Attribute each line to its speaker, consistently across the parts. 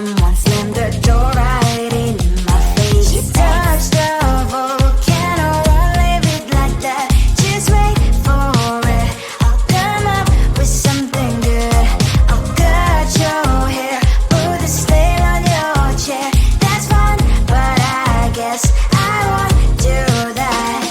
Speaker 1: someone slammed the door right in my face. She touched the volcano, won't leave it like that. Just wait for it. I'll come up with something good. I'll cut your hair, put a stain on your chair. That's fun, but I guess I won't do that.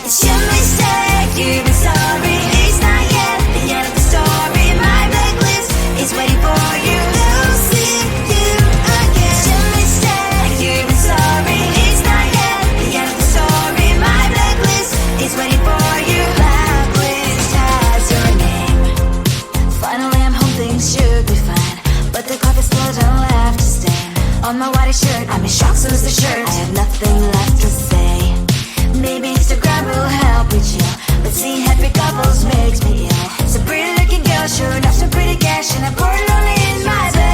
Speaker 1: It's your mistake, you've been sorry. It's not yet the end of the story. My blacklist is waiting for you. I'll see you again. It's your mistake, you've been sorry. It's not yet the end of the story. My blacklist is waiting for you. Blacklist has your name. Finally I'm home, things should be fine, but the carpet's still don't left to stain. On my white shirt, I'm in shock, so is the shirt. I have nothing left to say. Maybe Instagram will help with you, but seeing happy couples makes me ill. Some pretty looking girl showing off some pretty cash, and I'm pouring lonely in my bed.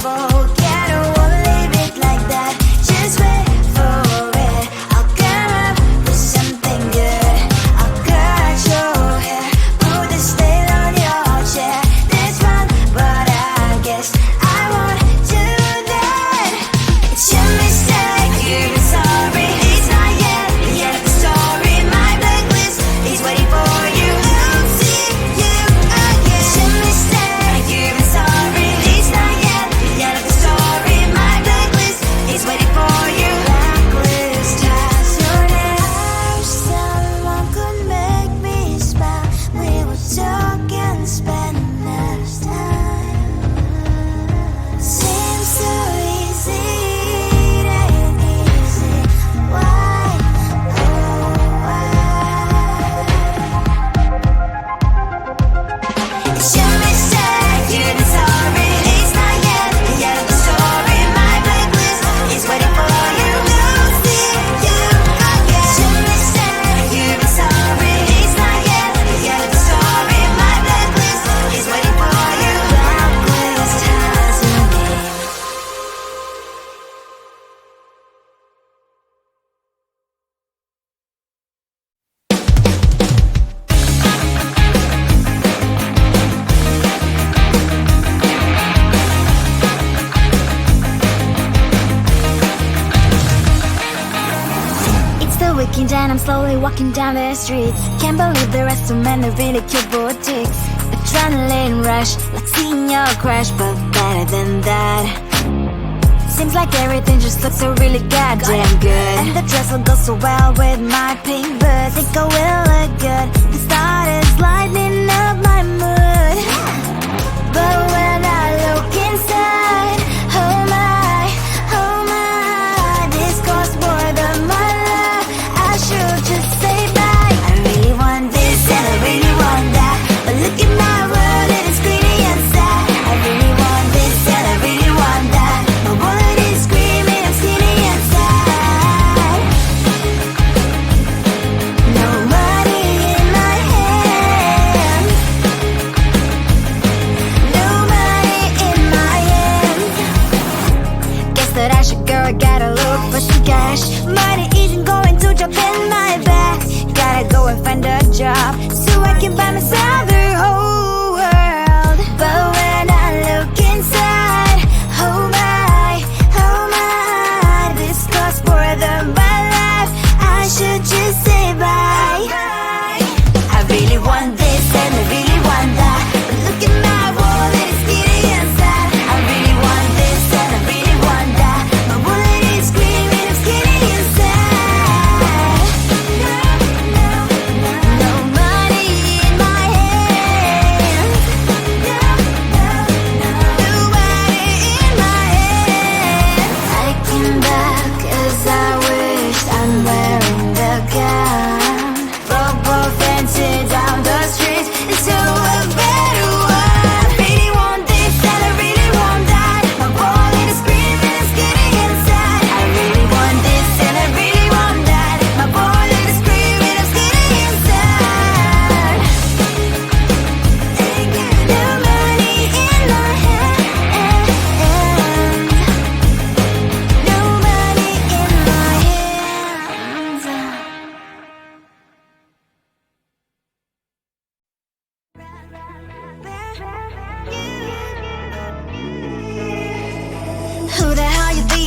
Speaker 1: Volcano, won't leave it like that. Just wait for it. I'll come up with something good. I'll cut your hair, put a stain on your chair. That's fun, but I guess I won't do that. It's your mistake, you've been sorry. It's not yet the end of the story. My blacklist is waiting for you. I'll see you again. It's your mistake, you've been sorry. It's not yet the end of the story. My blacklist is waiting for you. Blacklist has your name. I wish someone could make me smile. We would talk and spend less time. Seems so easy, it ain't easy. Why, oh why? It's your mistake, you've been sorry. It's not yet the end of the story. My blacklist is waiting for you. I'll see you again. It's your mistake, you've been sorry. It's not yet the end of the story. My blacklist is waiting for you. Blacklist has your name. It's the weekend and I'm slowly walking down the streets. Can't believe there are so many really cute boutiques. Adrenaline rush, like seeing your crush, but better than that. Seems like everything just looks so really goddamn good. And the dress will go so well with my pink boots. Think I will look good. The start is lighting up my mood. But when I look inside, oh my, this costs more than my love. I should just say bye. I really want this and I really want that, but look at my world, it is greedy and sad. I really want this and I really want that. My wallet is screaming, I'm skinny and sad. No money in my hand, no money in my hand. Guess that I should go, gotta look for some cash. Money isn't going to jump in my back. Gotta go and find a job so I can buy myself the whole world. But when I look inside, oh my, this costs more than my life. I should just say bye. I really want this and I really want that, but look at my wallet, it's skinny and sad. I really want this and I really want that. My wallet is screaming, I'm skinny and sad. No money in my hand.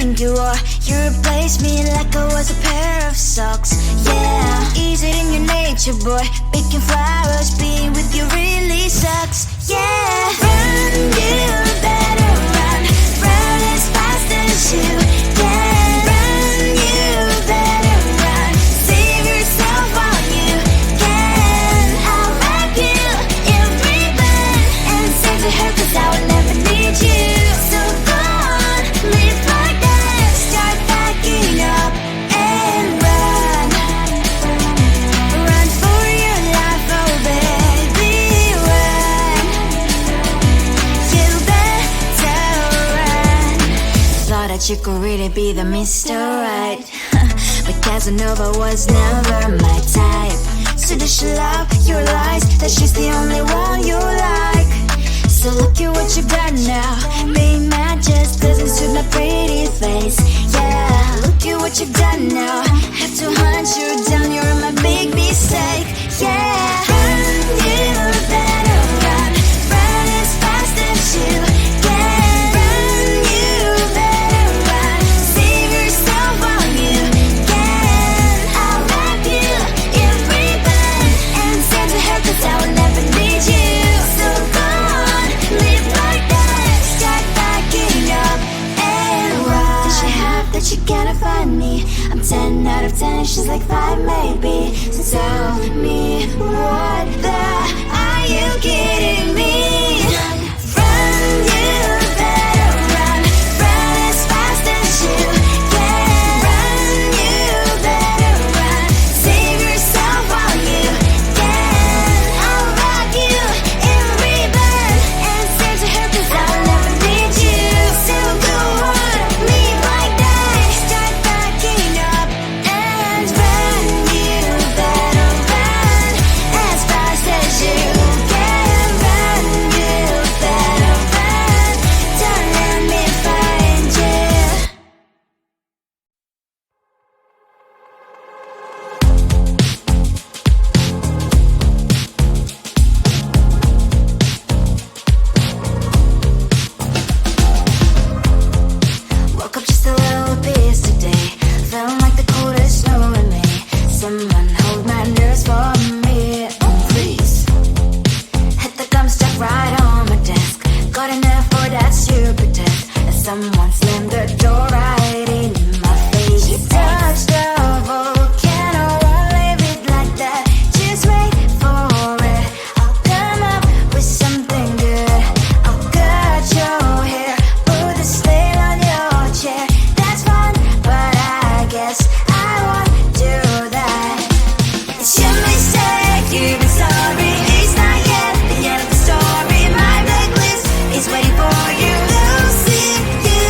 Speaker 1: think you are. You replaced me like I was a pair of socks. Yeah, is it in your nature, boy? Picking flowers, being with you really sucks. Yeah, run, you better run. Run as fast as you can. Run, you better run. Save yourself while you can. I'll wrap you in ribbon and send to her, 'cause I will never need you. So go on, live like that. Start packing up and run. Run for your life, oh baby, run. You better run. Thought that you could really be the Mr. Right, but Casanova was never my type. So does she love your lies, that she's the only one you like? So look at what you got now. Being mad just doesn't suit my pretty face. Yeah, look at what you've done now. Have to hunt you down, you're my big mistake. Yeah, run, you better run. Run as fast as you can. Run, you better run. Save yourself while you can. I'll wrap you in ribbon and send to her, 'cause I will never need you. So go on, live like that. Start packing up and run. Does she have that she cannot find me? I'm 10 out of 10, she's like 5 maybe. So tell me, what the are you kidding me? Run, you better run. Run as fast as you can. Run, you better run. Save yourself while you can. I'll wrap you in ribbon and send to her, 'cause I will never need you. So go on, live like that. Start packing up and run. You better run as fast as you can. Run, you better run. Don't let me find you. Woke up just a little pissed today. Felt like the coldest snow in me. Someone hold my nerves for me, oh please. Hit the gum stuck right on my desk. Got enough for that stupid test. And someone slammed the door right in my face. You touched the volcano, won't leave it like that. Just wait for it. I'll come up with something good. I'll cut your hair, put a slate on your chair. That's fun, but I guess I won't do that. It's your mistake, you've been sorry. It's not yet the end of the story. My blacklist is waiting for you. I'll see you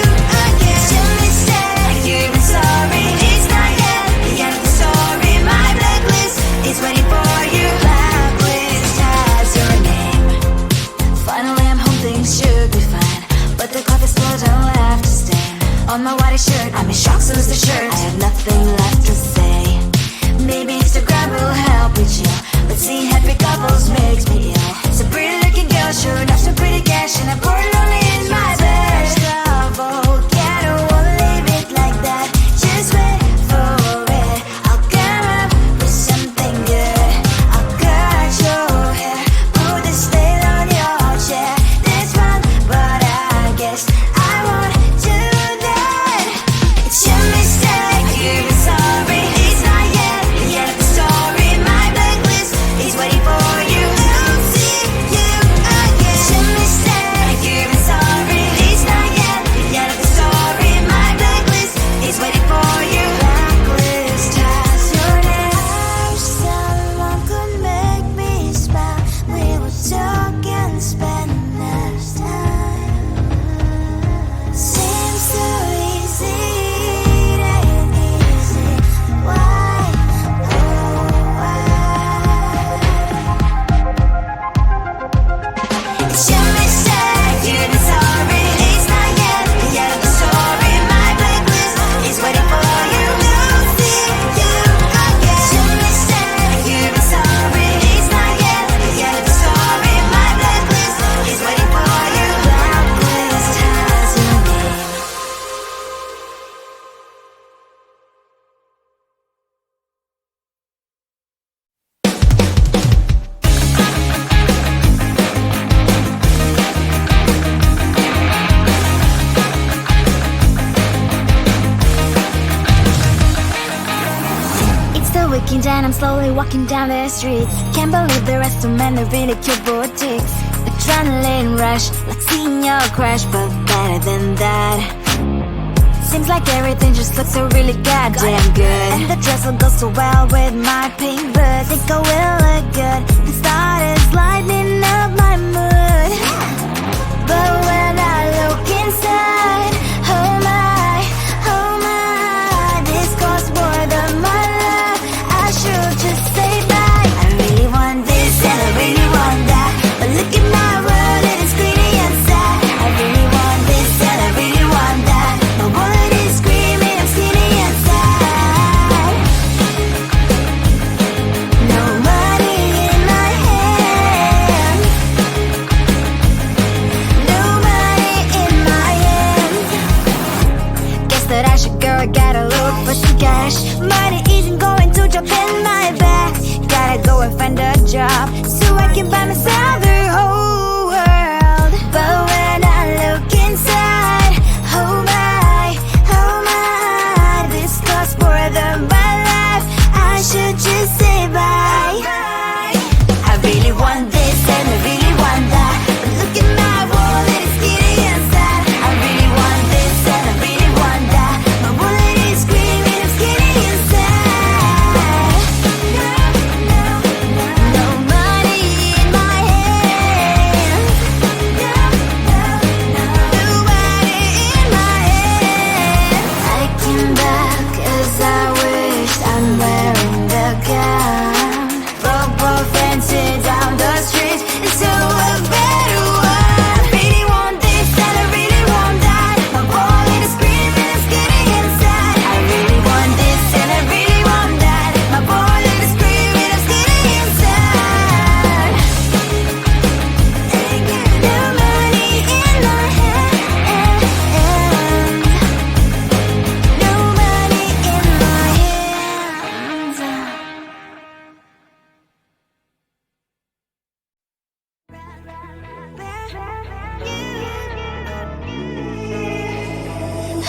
Speaker 1: again. It's your mistake, you've been sorry. It's not yet the end of the story. My blacklist is waiting for you. Blacklist has your name. Finally I'm home, things should be fine, but the clock is closed, I don't have to stain. On my white shirt, I'm in shock, so is the shirt. I have nothing left to say. Maybe Instagram will help with you, but seeing happy couples makes me ill. So pretty looking girl, sure enough, so pretty cash, and I'm bored lonely in my bed. Volcano, won't leave it like that. Just wait for it. I'll come up with something good. I'll cut your hair, put the slate on your chair. That's fun, but I guess I won't do that. It's your mistake, you've been sorry. It's not yet the end of the story. My blacklist is waiting for you. when I'm slowly walking down the streets. Can't believe there are so many really cute boutiques. Adrenaline rush, like seeing your crush, but better than that. Seems like everything just looks so really goddamn good. And the dress will go so well with my pink boots. Think I will look good. The start is lighting up my mood. But when I look inside, oh my, this costs more than my life. I should just say bye. I really want this and I really want that, but look at my world, it is pretty inside. I really want this and I really want that. My wallet is screaming, I'm skinny inside. No money in my hand. No money in my hand. Guess that I should go, I gotta look for some cash. Money isn't going to drop in my bag. Gotta go and find a job so I can buy myself the whole world. But when I look inside, oh my, this costs more than my life. I should just say bye. I really want this and I really want that, but look at my wallet, it's getting inside. I really want this and I really want that. My wallet is screaming, I'm getting inside. No money in my hand. No money in my hand. I came back 'cause I wished I'm wearing the gown. Football fancy down the street into a better one. Really want this and I really want that. My wallet is screaming, it's getting inside. I really want this and I really want that. My wallet is screaming, it's getting inside. No money in my hand. No money in my hands.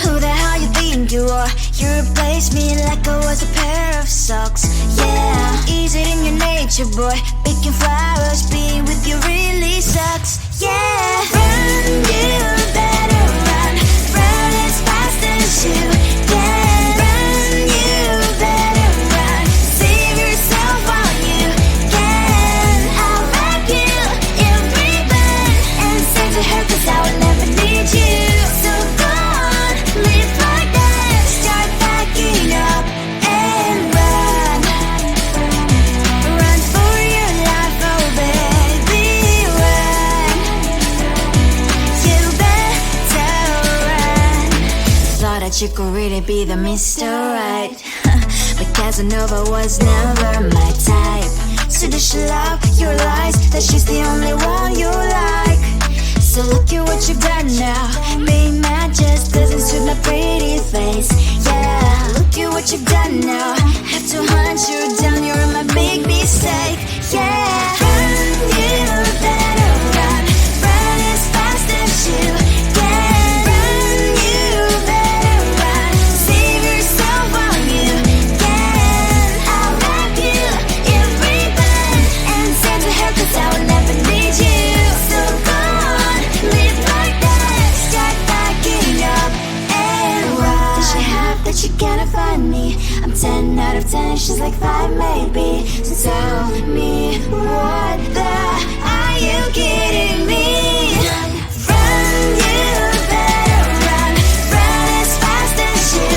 Speaker 1: Who the hell you think you are? You replaced me like I was a pair of socks. Yeah, is it in your nature, boy? Picking flowers, being with you really sucks. Yeah, run, you better run. Run as fast as you can. Run, you better run. Save yourself while you can. I'll wrap you in ribbon and send to her 'cause I will never need you. So go on, live like that. Start packing up and run. Run for your life, oh baby, run. You better run. Thought that you could really be the Mr. Right, but Casanova was never my type. So does she love your lies, that she's the only one you like? So look at what you've done now. Being mad just doesn't suit my pretty face. Yeah, look at what you've done now. Have to hunt you down, you're my big mistake. Yeah, run, you better run. Run as fast as you can. Run, you better run. Save yourself while you can. I'll wrap you in ribbon and send to her 'cause I will never need you. So go on, live like that. Start packing up and run. Does she have that she cannot find me? I'm 10 out of 10, she's like 5 maybe. So tell me, what the are you kidding me? Run, you better run. Run as fast as you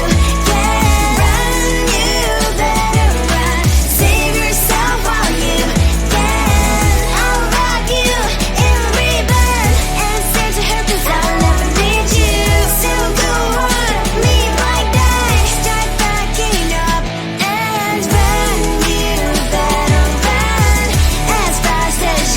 Speaker 1: can. Run, you better run. Save yourself while you can. I'll rock you in ribbon and send to her 'cause I will never need you. So go on, live like that. Start packing up and run. You better run as fast as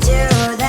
Speaker 1: do that.